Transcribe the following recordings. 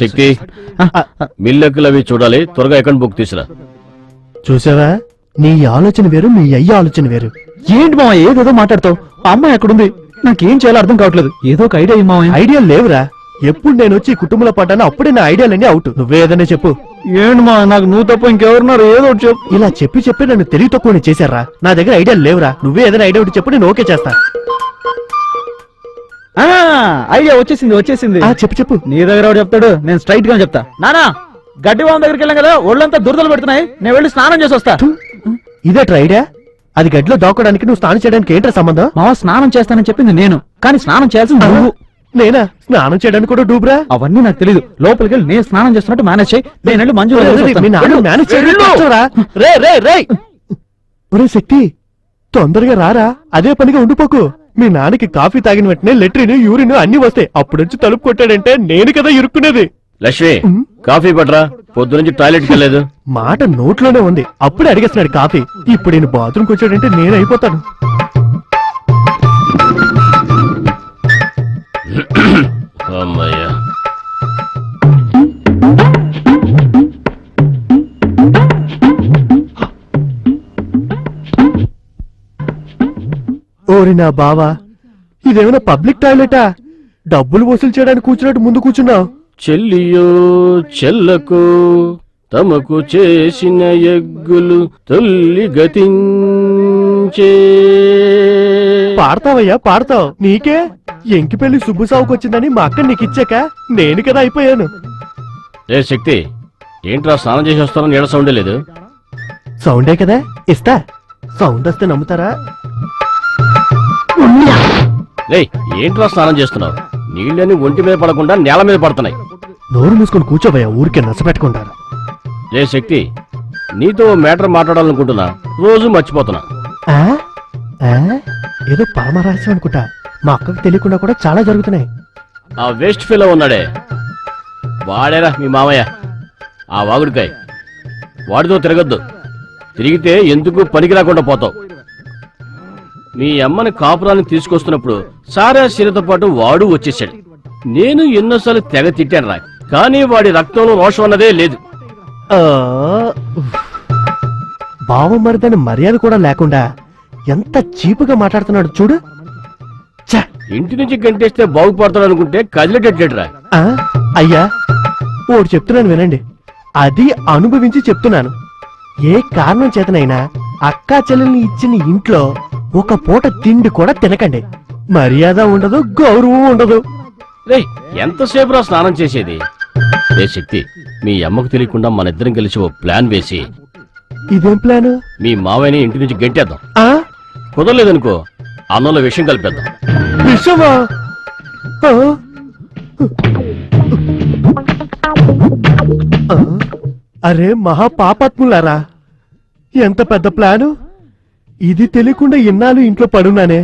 శక్తి, మిల్లెక్కులు అవి చూడాలి, త్వరగా అకౌంట్ బుక్ తీసురా. చూసావా, నీ ఆలోచన వేరు, మీ అయ్య ఆలోచన వేరు. ఏంటి మావయ్య ఏదేదో మాట్లాడతావు? ఆ అమ్మాయి ఎక్కడుంది? నాకేం చేయాలో అర్థం కావట్లేదు. ఏదో ఒక ఐడియా మావయ్య. ఐడియా లేవురా. ఎప్పుడు నేను వచ్చి కుటుంబంలో పడ్డానో అప్పుడే నా ఐడియాలన్నీ అవుట్. నువ్వే ఏదైనా చెప్పు. ఏంటి మా, నాకు నువ్వు తప్ప ఇంకెవరున్నారు? ఏదో ఒకటి చెప్పు. ఇలా చెప్పి నన్ను తెలివి తక్కువ చేశారా? నా దగ్గర ఐడియాలు లేవురా. నువ్వే ఏదైనా ఐడియా ఒకటి చెప్పు, నేను ఓకే చేస్తా. ఐడియా వచ్చేసింది. చెప్పు. నీ దగ్గర ఎవరు చెప్తాడు? నేను స్ట్రైట్ గా చెప్తా. నానా, గడ్డి వాం దగ్గరికి వెళ్ళాం కదా, ఒళ్ళంతా దురదలు పెడుతున్నాయి, నేను వెళ్ళి స్నానం చేసి వస్తా. ఇదేట్రా ఐడియా? అది గడ్డిలో దాక్కోడానికి నువ్వు స్నానం చేయడానికి ఏంట్రా సంబంధం? మావ స్నానం చేస్తానని చెప్పింది నేను, కానీ స్నానం చేయాల్సింది నువ్వు. నేనా స్నానం చేయడానికి కూడా డూబ్రా? అవన్నీ నాకు తెలియదు. లోపలికి వెళ్ళి నేను స్నానం చేస్తున్నట్టు మేనేజ్ చేయి. నేను వెళ్ళి మంజు శక్తి, తొందరగా రారా. అదే పనిగా ఉండిపోకు. మీ నాన్నకి కాఫీ తాగిన వెంటనే లెట్రిన్, యూరిన్ అన్ని వస్తాయి. అప్పుడొచ్చి తలుపు కొట్టాడంటే నేను కదా ఇరుక్కునేది. లక్ష్మి, కాఫీ పట్రా. పొద్దు నుంచి టాయిలెట్ కి వెళ్ళలేదు. మాట నోట్లోనే ఉంది, అప్పుడే అడిగేస్తున్నాడు కాఫీ. ఇప్పుడు నేను బాత్రూమ్కి వచ్చాడంటే నేను అయిపోతాను. అమ్మయ్యా, ఓరి నా బావా, ఇదేమైనా పబ్లిక్ టాయిలెటా? డబ్బులు వసూలు చేయడానికి కూర్చున్నట్టు ముందు కూర్చున్నావు. చెల్లియో చెల్లకు తమకు చేసిన ఎగ్గులు తొల్లి గతించే. పాడతావయ్యా, పాడతావు. నీకే ఎంకి పెళ్లి సుబ్బు సావుకు వచ్చిందని మా అక్క నీకిచ్చాక నేను కదా అయిపోయాను. ఏ శక్తి, ఏంట్రా స్నానం చేసి వస్తానో నీడ సౌండే లేదు. సౌండే కదా ఇస్తా. సౌండ్ వస్తే నమ్ముతారా? ఏంట్రా స్నానం చేస్తున్నావు? నీళ్ళని ఒంటి మీద పడకుండా నేల మీద పడుతున్నాయి. నోరు మూసుకొని కూర్చోబోయా, ఊరికే నచ్చపెట్టుకుంటారు. ఏ శక్తి, నీతో మ్యాటర్ మాట్లాడాలనుకుంటున్నా, రోజు మర్చిపోతున్నా. ఏదో పరమరహస్యం అనుకుంటా. మా అక్కకు తెలియకుండా కూడా చాలా జరుగుతున్నాయి. ఆ వేస్ట్ ఫెలో ఉన్నాడే, వాడేరా మీ మామయ్య. ఆ వాగుడికాయ, వాడితో తిరగద్దు. తిరిగితే ఎందుకు పనికి రాకుండా పోతావు. మీ అమ్మని కాపురాన్ని తీసుకొస్తున్నప్పుడు సారా శీలతో పాటు వాడు వచ్చేసాడు. నేను ఎన్నోసార్లు తెగ తిట్టాను రా, కానీ వాడి రక్తంలో రోషం అన్నదే లేదు. బావమరిదని మర్యాద కూడా లేకుండా ఎంత చీపుగా మాట్లాడుతున్నాడు చూడు. ఇంటి నుంచి గంటేస్తే బాగుపడతాడు అనుకుంటే కదిలేటట్లేడురా. అయ్యా, ఓడు చెప్తున్నాను వినండి. అది అనుభవించి చెప్తున్నాను. ఏ కారణం చేతనైనా అక్కా చెల్లెల్ని ఇచ్చిన ఇంట్లో ఒక పూట తిండి కూడా తినకండి. మర్యాద ఉండదు, గౌరవం ఉండదు. ఎంతసేపు రా స్నానం చేసేది? ఏ శక్తి, మీ అమ్మకు తెలియకుండా మన ఇద్దరం కలిసి ఓ ప్లాన్ వేసి. ఇదేం ప్లాన్? మీ మావయ్యని ఇంటి నుంచి గంటేద్దాం. కుదరలేదనుకో, అన్నంలో విషయం కలిపేద్దాం. విషమా? అరే మహా పాపాత్ములారా, ఎంత పెద్ద ప్లాను! ఇది తెలియకుండా ఇన్నాళ్ళు ఇంట్లో పడున్నానే.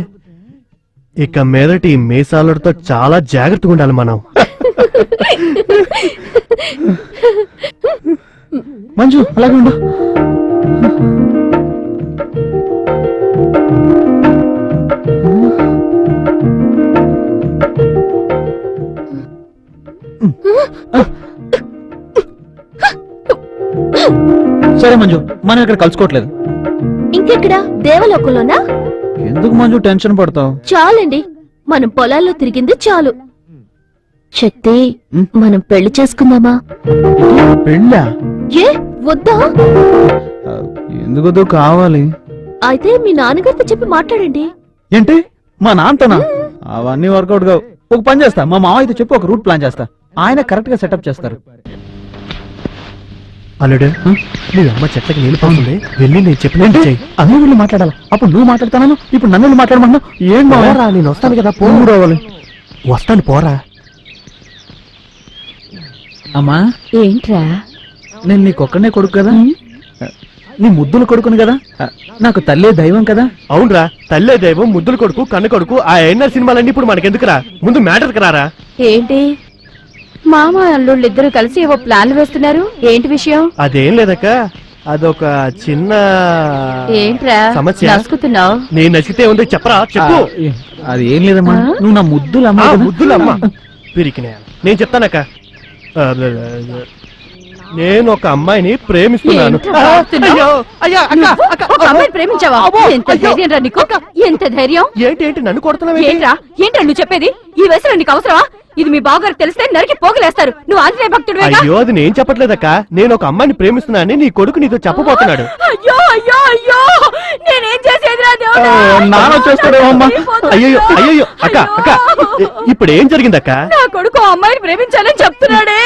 ఇక మీదటి మీసాలతో చాలా జాగ్రత్తగా ఉండాలి మనం. మంజు అలాగే ఉండు. సరే మంజు, మనం ఇక్కడ కలుసుకోవట్లేదు. ఇంకెక్కడ? దేవలోకంలోనా? ఎందుకు మంజు టెన్షన్ పడతావు? చాలండి, మనం పొలాల్లో తిరిగింది చాలు. శక్తి, మనం పెళ్లి చేసుకుందామా? పెళ్ళా? ఏ వద్దా? ఎందుకు కావాలి? అయితే మీ నాన్నగారితో చెప్పి మాట్లాడండి. ఏంటి, మా నాన్నతోనా? అవన్నీ వర్కౌట్ కావు. ఒక పని చేస్తా, మా మావయ్యతో చెప్పి ఒక రూట్ ప్లాన్ చేస్తా. ఆయన కరెక్ట్ గా సెటప్ చేస్తారు. అల్లుడు, నీ అమ్మ చెట్లకి నీళ్ళు పోతుంది, వెళ్ళి నేను చెప్పినట్టు చెయ్యి. అన్ని వీళ్ళు మాట్లాడాలా? అప్పుడు నువ్వు మాట్లాడతాను, ఇప్పుడు నన్ను మాట్లాడమన్నా. ఏం పోరా, నేను వస్తాను కదా. పోవాలి. వస్తాను, పోరా. అమ్మా, ఏంట్రా? నేను నీకొక్కనే కొడుకు కదా, నీ ముద్దులు కొడుకుని కదా, నాకు తల్లే దైవం కదా. అవునరా, తల్లే దైవం, ముద్దులు కొడుకు, కన్ను కొడుకు. ఆ ఎన్ఆర్ సినిమాలన్నీ ఇప్పుడు మనకెందుకురా? ముందు మ్యాటర్కి రారా. ఏంటి మామ అల్లుళ్ళు ఇద్దరు కలిసి ఏవో ప్లాన్లు వేస్తున్నారు? ఏంటి విషయం? అదేం లేదక్క, అదొక చిన్న ఏంట్రా సమస్య. నసుకుతున్నావు? నేను నచ్చితే ఉంది చెప్పరా, చెప్పు. అది ఏం లేదమ్మా, నువ్వు నా ముద్దులమ్మా. ముద్దులమ్మ పిరికినే నేను చెప్తానక్క. ఆ, నేను ఒక అమ్మాయిని ప్రేమిస్తున్నాను. ఏంట్రా వాగుతున్నావ్? అయ్యో, అయ్యా, అక్క, అక్క, ఒక అమ్మాయిని ప్రేమించావా? అబ్బో, ఎంత అయ్యో. ధైర్యం రా నీకు? ఎంత ధైర్యం? ఏంటి నన్ను కొడుతున్నావు? ఏంట్రా నువ్వు చెప్పేది? ఈ వయసులో నీకు అవసరమా? ఇది మీ బావగారికి తెలిస్తే నరికి పోగులేస్తారు. నువ్వు ఆంజనేయ భక్తుడివేగా? అయ్యో, అది నేను చెప్పట్లేదక్క. నేను ఒక అమ్మాయిని ప్రేమిస్తున్నానని నీ కొడుకు నీతో చెప్పబోతున్నాడు. అయ్యో అయ్యో అయ్యో నేనేం చేసేదిరా దేవుడా? నాన్న వచ్చేస్తాడేమమ్మా. అయ్యో అయ్యో అక్క అక్క ఇప్పుడు ఏం జరిగిందక్క? నా కొడుకు ఆ అమ్మాయిని ప్రేమించాలని చెప్తున్నాడే.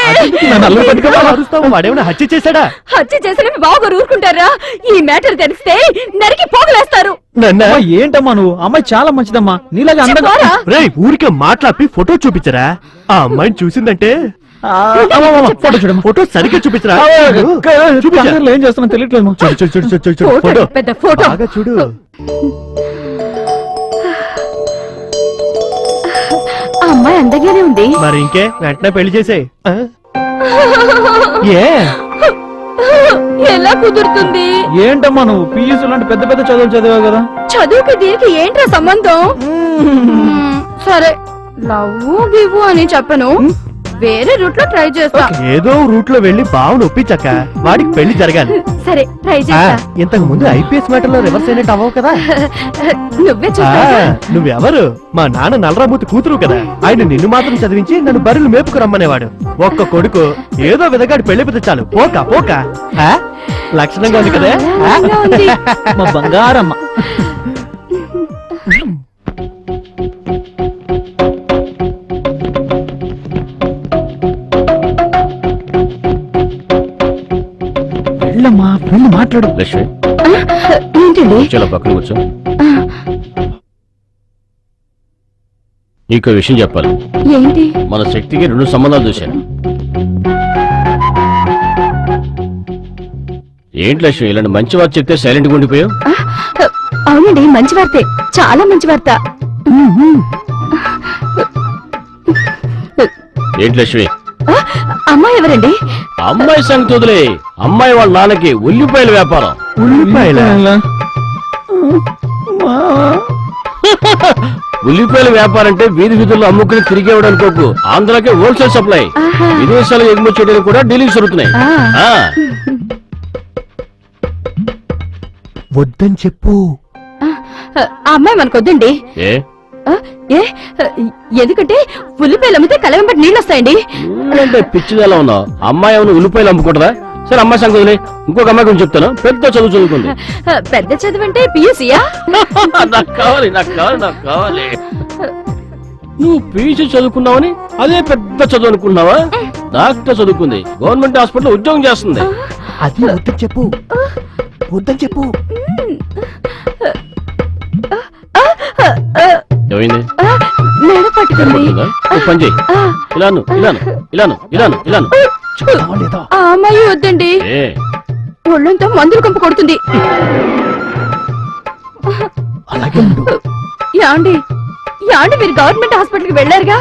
నన్ను అల్లరి పెట్టుకుని అరుస్తావు. వాడేమైనా హత్య చేశాడా? హత్య చేసిన మీ బావగారు ఊరుకుంటారా? ఈ మ్యాటర్ తెలిస్తే నరికి పోగులేస్తారు. నన్ను అమ్మా, ఏంటమ్మా నువ్వు? అమ్మాయి చాలా మంచిదమ్మా, నీలాగా అందంగా. చెప్పరా? రేయ్, ఊరికే మాట్లాపి ఫోటో చూపించరా? ఆ అమ్మాయిని చూసిందంటే ఫోటో చూడమ్మా. ఫోటో సరిగ్గా చూపించరా? చూపించరా? కంగారులో ఏం చేస్తున్నా తెలియట్లేదు. చూడు చూడు చూడు చూడు చూడు ఫోటో, ఫోటో పెద్ద ఫోటో. బాగా చూడు. ఆ అమ్మాయి అందంగానే ఉంది. మరి ఇంకే వెంటనే పెళ్లి చేసేయ్. ఏ ఎలా కుదురుతుంది? ఏంటమ్మా నువ్వు పియూసీ లాంటి పెద్ద పెద్ద చదువులు చదివావు కదా. చదువుకి దీనికి ఏంట్రా సంబంధం? సరే లవ్వు గివ్వు అని చెప్పను, వేరే రూట్ లో ట్రై చేస్తా. ఏదో రూట్ లో వెళ్లి బావును ఒప్పించక్క. వాడికి పెళ్లి జరగాలి. సరే ట్రై ఆ, చేస్తా. ఇంతకు ముందు ఐపీఎస్ మ్యాటర్ లో రివర్స్ అయినట్టు అవ్వవు కదా. నువ్వే ఆ, చూస్తా. నువ్వెవరు? మా నాన్న నల్లరామూర్తి కూతురు కదా. ఆయన నిన్ను మాత్రం చదివించి నన్ను బర్రెలు మేపుకు రమ్మనేవాడు. ఒక్క కొడుకు ఏదో విధగాడు పెళ్లి పెద్ద చాలు. పోక పోక ఆ? లక్షణంగా ఉంది కదా. ఆ? అందంగా ఉంది. మా బంగారమ్మ. వెళ్ళమ్మా, వెళ్ళి మాట్లాడు. లక్ష్మి ఏంటండి? చాలా పక్కన కూర్చో. నీకు విషయం చెప్పాలి. ఏంటి? మన శక్తికి 2 సంబంధాలు చూశాను. ఏంటి లక్ష్మి ఇలాంటి మంచి వార్త చెప్తే సైలెంట్ గా ఉండిపోయావు? అవునండి, మంచి వార్తే, చాలా మంచి వార్త. ఏంటి లక్ష్మి? అమ్మాయి ఎవరండి? అమ్మాయి సంగతి వదిలే. అమ్మాయి వాళ్ళ నాన్నకి ఉల్లిపాయల వ్యాపారం. ఉల్లిపాయల ఉల్లిపాయల వ్యాపారం అంటే వీధి వీధుల్లో అమ్ముకుని తిరిగేవాడు అనుకోకు. ఆంధ్రాకి హోల్సేల్ సప్లై. ఆహా. విదేశాలు ఎగుమతి చేయడానికి కూడా డీలింగ్స్ జరుగుతున్నాయి. ఆ. ఆ, వద్దని చెప్పు. ఆ అమ్మాయి మనకొద్దండి. ఏ ఏ ఎందుకంటే ఉల్లిపాయలు అమ్మితే కలవెంబటి నీళ్ళు వస్తాయండి. అంటే పిచ్చిదలా ఉన్నావు. అమ్మాయి ఏమైనా ఉల్లిపాయలు అమ్ముకుంటుందా? సరే అమ్మాయి సంగతి వదిలే. ఇంకొక అమ్మాయి గురించి చెప్తాను. పెద్ద చదువు చదువుకుంది. పెద్ద చదువు అంటే పియూసీయా? నాకు కావాలి, నాకు కావాలి, నాకు కావాలి. నువ్వు పీజీ చదువుకున్నావని అదే పెద్ద చదువు అనుకున్నావా? డాక్టర్ చదువుకుంది, గవర్నమెంట్ హాస్పిటల్ ఉద్యోగం చేస్తుంది. అది వద్దని చెప్పు. వద్దని చెప్పు. ఏమైంది? మేడ పట్టుకుంది. పడుతుందా? ఓ పని చెయ్యి. ఇలాను ఇలాను ఇలాను ఇలాను ఇలాను. చెప్తావా లేదా? ఆ అమ్మాయి వద్దండి, ఏ ఒళ్ళంతా మందులు కంపు కొడుతుంది. అలాగే ఉండు. యాండి యాండి మీరు గవర్నమెంట్ హాస్పిటల్కి వెళ్ళారుగా,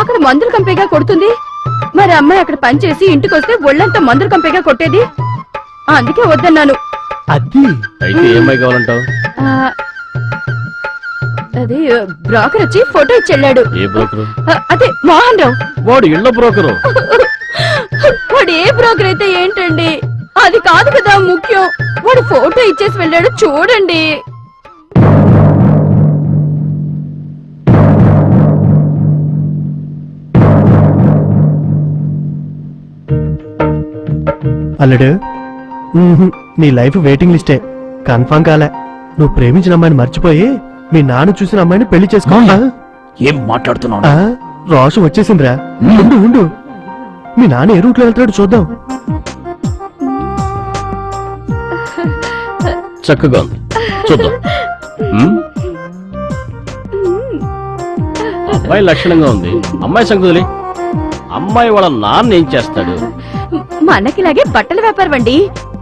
అక్కడ మందులు కంపేగా కొడుతుంది. మరి అమ్మాయి అక్కడ పనిచేసి ఇంటికి వస్తే ఒళ్ళంతా మందులు కంపేగా కొట్టేది. అందుకే వద్దన్నాను. అది అయితే ఏ అమ్మాయి కావాలంటావు? ఆ, అది బ్రోకర్ వచ్చి ఫోటో ఇచ్చి వెళ్ళాడు. ఏ బ్రోకరు? అదే మోహన్ రావు. వాడు ఇళ్ళ బ్రోకరు. వాడు ఏ బ్రోకర్ అయితే ఏంటండి, అది కాదు కదా ముఖ్యం. వాడు ఫోటో ఇచ్చేసి వెళ్ళాడు, చూడండి. అల్లుడు, నీ లైఫ్ వెయిటింగ్ లిస్టే. కన్ఫర్మ్ కాలే. నువ్వు ప్రేమించిన అమ్మాయిని మర్చిపోయి మీ నాన్న చూసిన అమ్మాయిని పెళ్లి చేసుకో. ఏం మాట్లాడుతున్నావు? ఆ, రోషం వచ్చేసిందిరా. ఉండు ఉండు, మీ నాన్న ఏ రూట్లో వెళ్తాడు చూద్దాం. చక్కగా ఉంది, చూద్దాం. ఉమ్? అమ్మాయి లక్షణంగా ఉంది. అమ్మాయి సంగతులే. అమ్మాయి వాళ్ళ నాన్న ఏం చేస్తాడు? మనకిలాగే బట్టల వ్యాపారం అండి,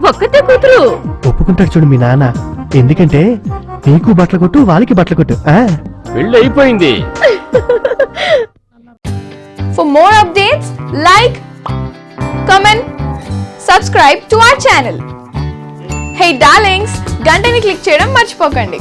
ఒక్కతే కూతురు. ఒప్పుకుంటాడు చూడు మీ నాన్న. ఎందుకంటే నీకు బట్టలు కొట్టు, వాళ్ళకి బట్టలు కొట్టు. పెళ్లి అయిపోయింది. For more updates, like, comment, subscribe to our channel. Hey darlings, గంటని click చేయడం మర్చిపోకండి.